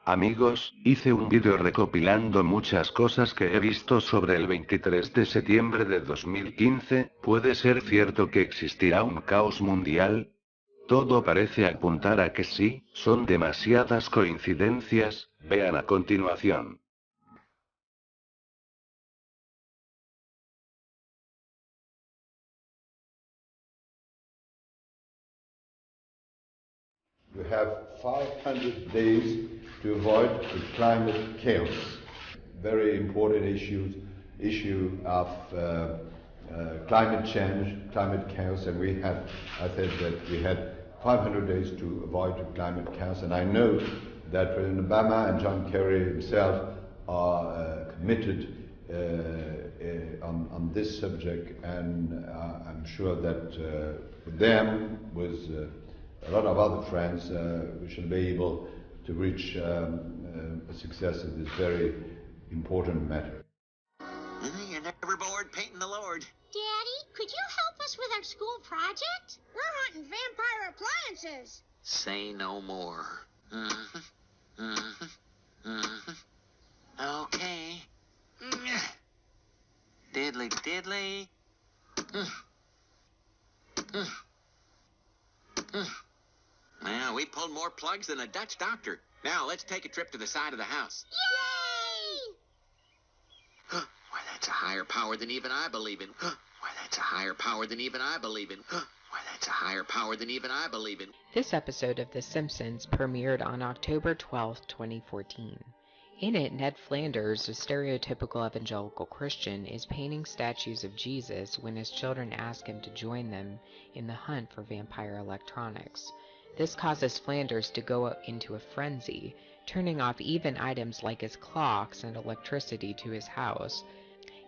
Amigos, hice un vídeo recopilando muchas cosas que he visto sobre el 23 de septiembre de 2015, ¿puede ser cierto que existirá un caos mundial? Todo parece apuntar a que sí, son demasiadas coincidencias, vean a continuación. You have 500 days to avoid the climate chaos. Very important issue of climate change, climate chaos, and I said that we had 500 days to avoid the climate chaos, and I know that President Obama and John Kerry himself are committed on this subject, and I'm sure that with them, with a lot of other friends, we should be able to reach a success in this very important matter. You're never bored painting the Lord. Daddy, could you help us with our school project? We're hunting vampire appliances. Say no more. Okay. Diddly diddly. Well, we pulled more plugs than a Dutch doctor. Now, let's take a trip to the side of the house. Yay! Why, that's a higher power than even I believe in. Why, that's a higher power than even I believe in. Why, that's a higher power than even I believe in. This episode of The Simpsons premiered on October 12, 2014. In it, Ned Flanders, a stereotypical evangelical Christian, is painting statues of Jesus when his children ask him to join them in the hunt for vampire electronics. This causes Flanders to go into a frenzy, turning off even items like his clocks and electricity to his house.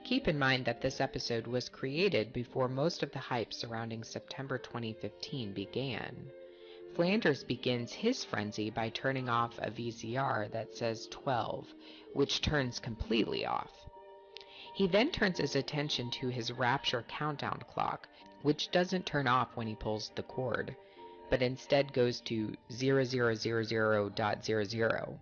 Keep in mind that this episode was created before most of the hype surrounding September 2015 began. Flanders begins his frenzy by turning off a VCR that says 12, which turns completely off. He then turns his attention to his Rapture countdown clock, which doesn't turn off when he pulls the cord, but instead goes to 0000.00.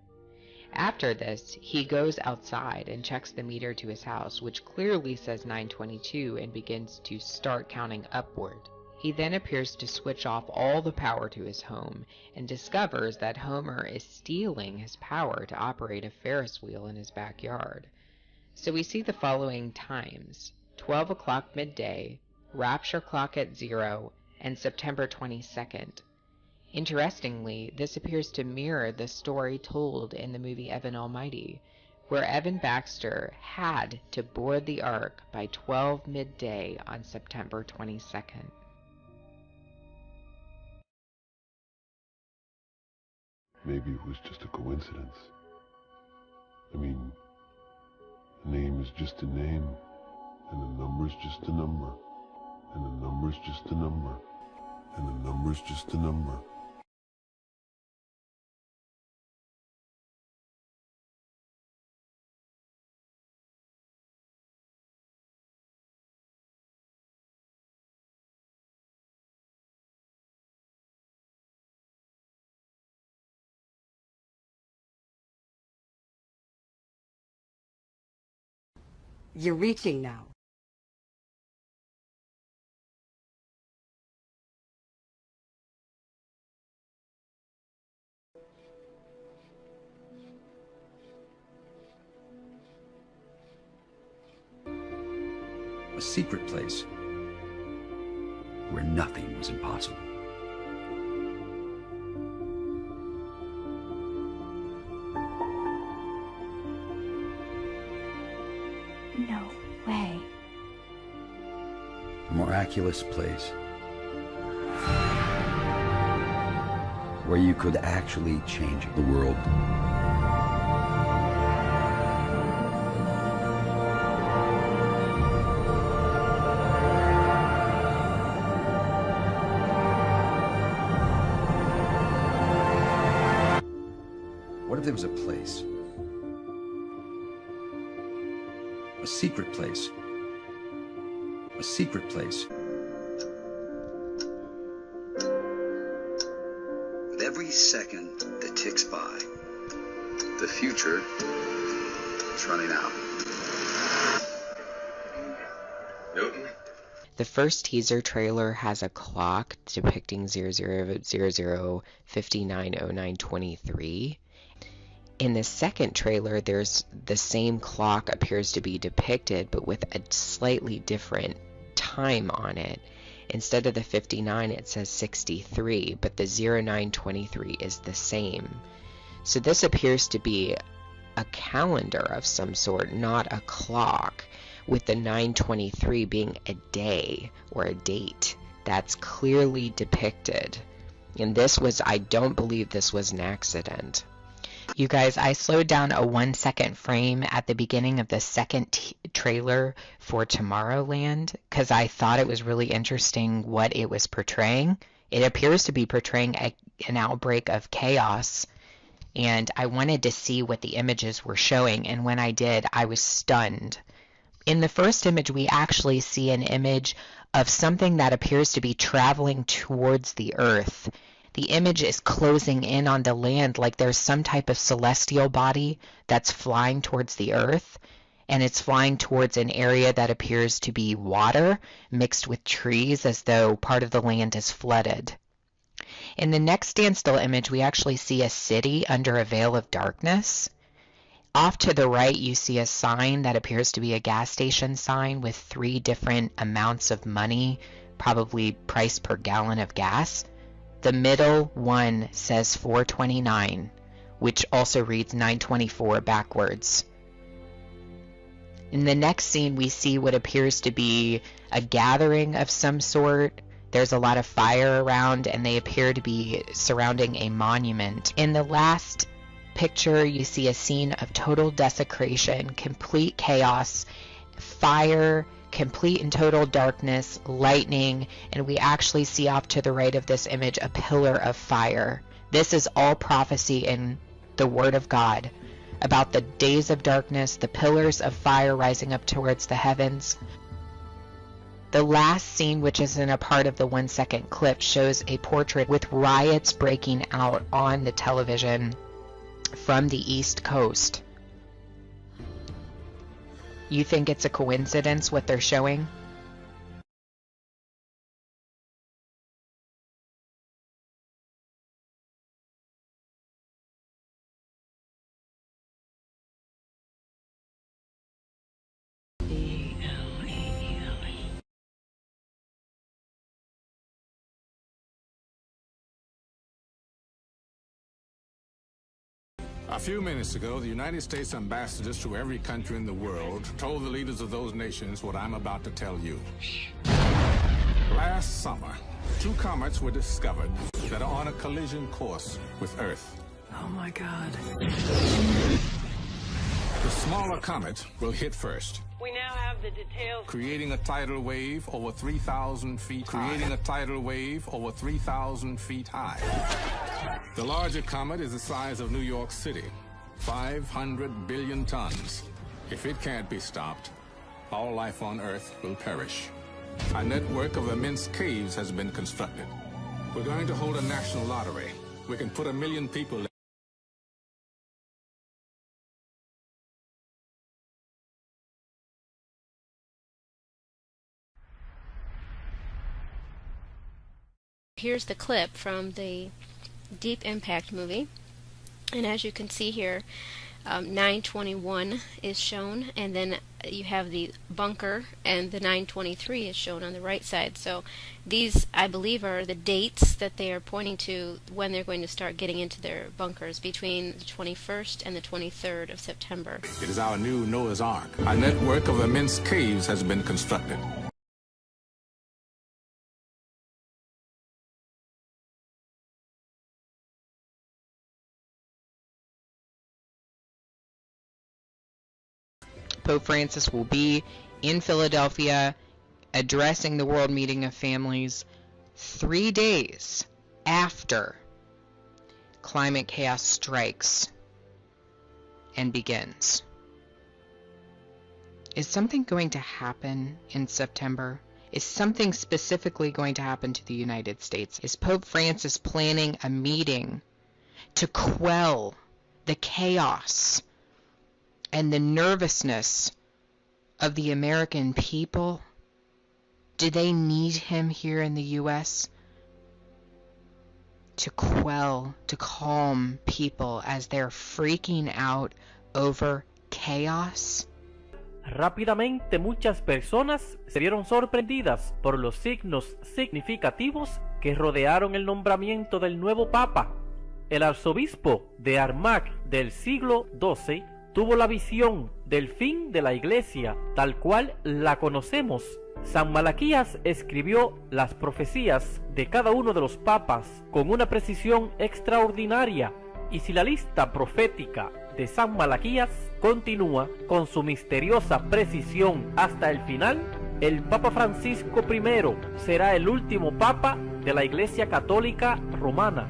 After this, he goes outside and checks the meter to his house, which clearly says 9:22, and begins to start counting upward. He then appears to switch off all the power to his home and discovers that Homer is stealing his power to operate a Ferris wheel in his backyard. So we see the following times: 12 o'clock midday, Rapture clock at 0, and September 22nd. Interestingly, this appears to mirror the story told in the movie Evan Almighty, where Evan Baxter had to board the Ark by 12 midday on September 22nd. Maybe it was just a coincidence. I mean, a name is just a name, and a number's just a number, and a number's just a number, and a number's just a number. You're reaching now. A secret place where nothing was impossible. No way. A miraculous place where you could actually change the world. What if there was a place? A secret place. A secret place. With every second that ticks by, The future is running out. Newton? The first teaser trailer has a clock depicting 00:59:09:23. In the second trailer, there's the same clock appears to be depicted, but with a slightly different time on it. Instead of the 59, it says 63, but the 09:23 is the same. So this appears to be a calendar of some sort, not a clock, with the 9:23 being a day or a date that's clearly depicted. And I don't believe this was an accident. You guys, I slowed down a 1-second frame at the beginning of the second trailer for Tomorrowland because I thought it was really interesting what it was portraying. It appears to be portraying an outbreak of chaos, and I wanted to see what the images were showing, and when I did, I was stunned. In the first image, we actually see an image of something that appears to be traveling towards the earth. The image is closing in on the land like there's some type of celestial body that's flying towards the earth, and it's flying towards an area that appears to be water mixed with trees as though part of the land is flooded. In the next standstill image, we actually see a city under a veil of darkness. Off to the right, you see a sign that appears to be a gas station sign with 3 different amounts of money, probably price per gallon of gas. The middle one says 4.29, which also reads 9.24 backwards. In the next scene, we see what appears to be a gathering of some sort. There's a lot of fire around, and they appear to be surrounding a monument. In the last picture, you see a scene of total desecration, complete chaos, fire, complete and total darkness, lightning, and we actually see off to the right of this image a pillar of fire. This is all prophecy in the Word of God about the days of darkness, the pillars of fire rising up towards the heavens. The last scene, which isn't a part of the 1-second clip, shows a portrait with riots breaking out on the television from the East Coast. You think it's a coincidence what they're showing? A few minutes ago, the United States ambassadors to every country in the world told the leaders of those nations what I'm about to tell you. Last summer, 2 comets were discovered that are on a collision course with Earth. Oh my God. The smaller comet will hit first. We now have the details. Creating a tidal wave over 3,000 feet high. The larger comet is the size of New York City, 500 billion tons. If it can't be stopped, all life on Earth will perish. A network of immense caves has been constructed. We're going to hold a national lottery. We can put 1 million people. Here's the clip from the Deep Impact movie, and as you can see here, 921 is shown, and then you have the bunker, and the 923 is shown on the right side. So these, I believe, are the dates that they are pointing to when they're going to start getting into their bunkers, between the 21st and the 23rd of September. It is our new Noah's Ark. A network of immense caves has been constructed. Pope Francis will be in Philadelphia addressing the World Meeting of Families 3 days after climate chaos strikes and begins. Is something going to happen in September? Is something specifically going to happen to the United States? Is Pope Francis planning a meeting to quell the chaos and the nervousness of the American people? Do they need him here in the U.S. to quell, to calm people as they're freaking out over chaos? Rápidamente muchas personas se vieron sorprendidas por los signos significativos que rodearon el nombramiento del nuevo Papa. El arzobispo de Armagh del siglo XII tuvo la visión del fin de la Iglesia tal cual la conocemos. San Malaquías escribió las profecías de cada uno de los papas con una precisión extraordinaria, y si la lista profética de San Malaquías continúa con su misteriosa precisión hasta el final, el Papa Francisco I será el último Papa de la Iglesia Católica Romana.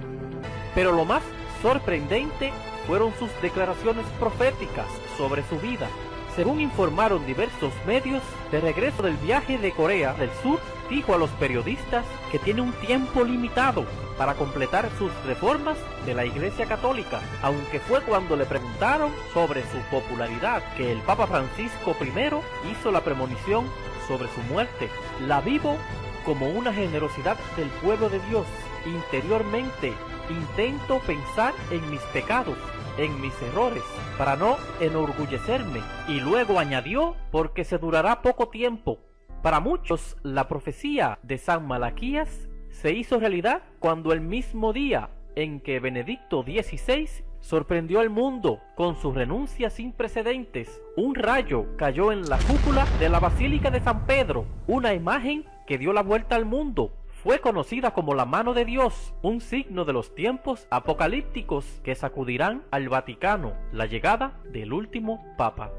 Pero lo más sorprendente fueron sus declaraciones proféticas sobre su vida. Según informaron diversos medios, de regreso del viaje de Corea del Sur, dijo a los periodistas que tiene un tiempo limitado para completar sus reformas de la Iglesia Católica, aunque fue cuando le preguntaron sobre su popularidad que el Papa Francisco I hizo la premonición sobre su muerte. La vivo como una generosidad del pueblo de Dios. Interiormente intento pensar en mis pecados, en mis errores, para no enorgullecerme. Y luego añadió, porque se durará poco tiempo. Para muchos, la profecía de San Malaquías se hizo realidad cuando el mismo día en que Benedicto XVI sorprendió al mundo con su renuncia sin precedentes, un rayo cayó en la cúpula de la Basílica de San Pedro, una imagen que dio la vuelta al mundo. Fue conocida como la mano de Dios, un signo de los tiempos apocalípticos que sacudirán al Vaticano, la llegada del último Papa.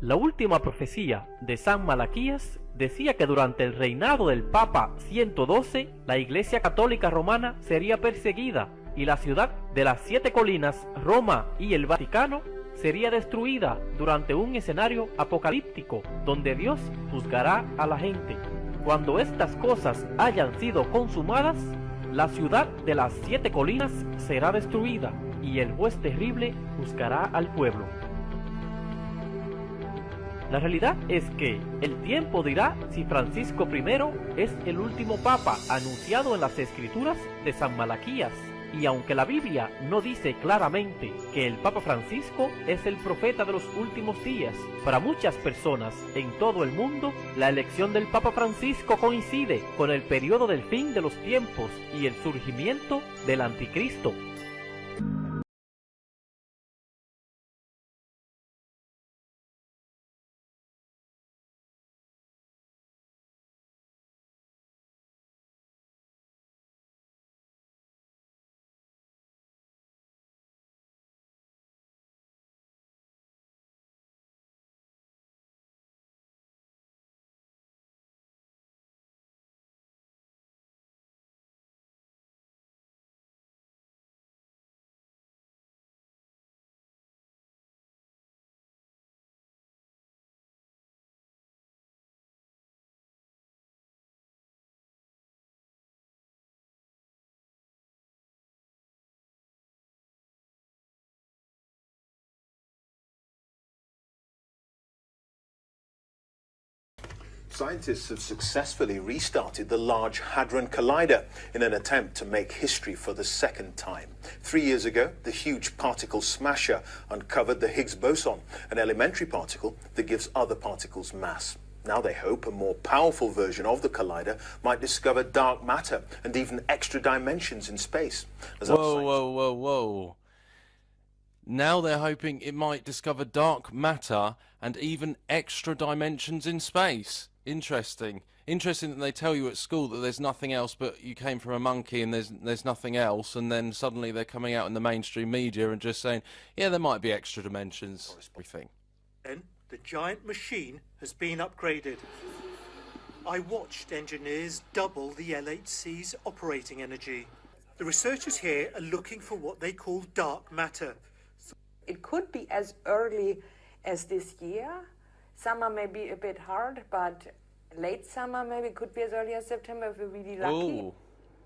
La última profecía de San Malaquías decía que durante el reinado del Papa 112, la Iglesia Católica Romana sería perseguida y la ciudad de las 7 colinas, Roma y el Vaticano, sería destruida durante un escenario apocalíptico donde Dios juzgará a la gente. Cuando estas cosas hayan sido consumadas, la ciudad de las 7 colinas será destruida y el juez terrible juzgará al pueblo. La realidad es que el tiempo dirá si Francisco I es el último papa anunciado en las escrituras de San Malaquías. Y aunque la Biblia no dice claramente que el Papa Francisco es el profeta de los últimos días, para muchas personas en todo el mundo, la elección del Papa Francisco coincide con el periodo del fin de los tiempos y el surgimiento del Anticristo. Scientists have successfully restarted the Large Hadron Collider in an attempt to make history for the second time. 3 years ago, the huge particle smasher uncovered the Higgs boson, an elementary particle that gives other particles mass. Now they hope a more powerful version of the collider might discover dark matter and even extra dimensions in space. Whoa. Now they're hoping it might discover dark matter and even extra dimensions in space. Interesting that they tell you at school that there's nothing else but you came from a monkey and there's nothing else, and then suddenly they're coming out in the mainstream media and just saying, yeah, there might be extra dimensions. Everything. Then the giant machine has been upgraded. I watched engineers double the LHC's operating energy. The researchers here are looking for what they call dark matter. It could be as early as this year. Summer may be a bit hard, but late summer maybe could be as early as September if we're really lucky. Ooh.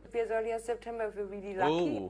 Could be as early as September if we're really lucky. Ooh.